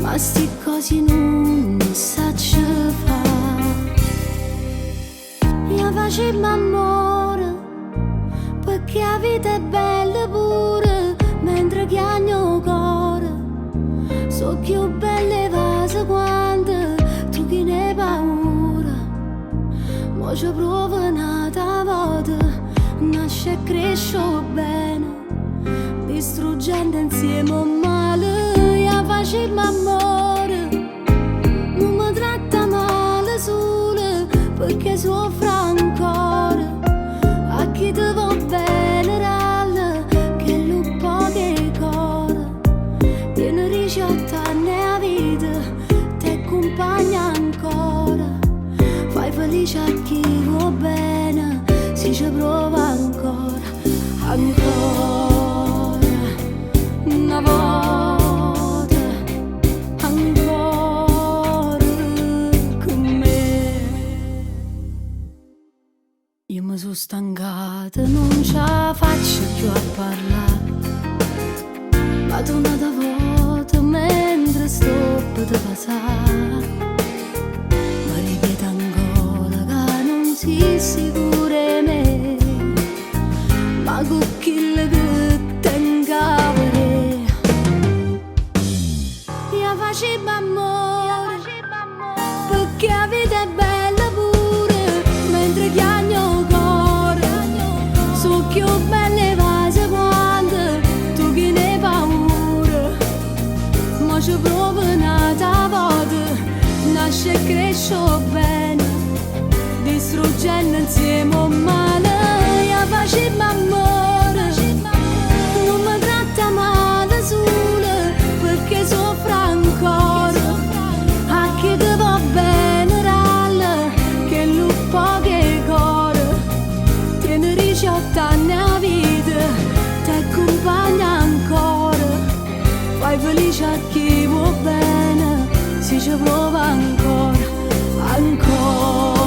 Ma sti cose non mi saccio fa. Io facevo amore perché la vita è bella pure, mentre che il mio cuore so più belle vase quando tu che ne hai paura. Mo ci provo un'altra volta, nasce e cresce bene, distruggendo insieme un male. Io facevo amore, non mi tratta male solo perché soffro ancora. A chi ti va bene ralla, che lo poche cuore. Tieni 18 anni a vita, ti accompagna ancora. Fai felice a chi va bene, si ci prova ancora, ancora. Una volta ancora con me. Io mi sono stancata, non ce la faccio più a parlare. Vado un'altra volta mentre sto per te passare. Ma ripeto ancora che non si sicura me, ma con chi che tenga a vedere. Io facevo amore perché la vita è bella pure, mentre che il mio cuore so più belle vase quando tu che ne hai paura. Ma ci provo un'altra volta, nasce e cresce bene, distruggendo insieme un male. Io facevo amore, non mi tratta male solo perché soffro ancora. A chi ti va bene ralla, che lo poche cuore. Tieni 18 anni a vita, ti accompagna ancora. Fai felice a chi va bene, si ci prova ancora, ancora.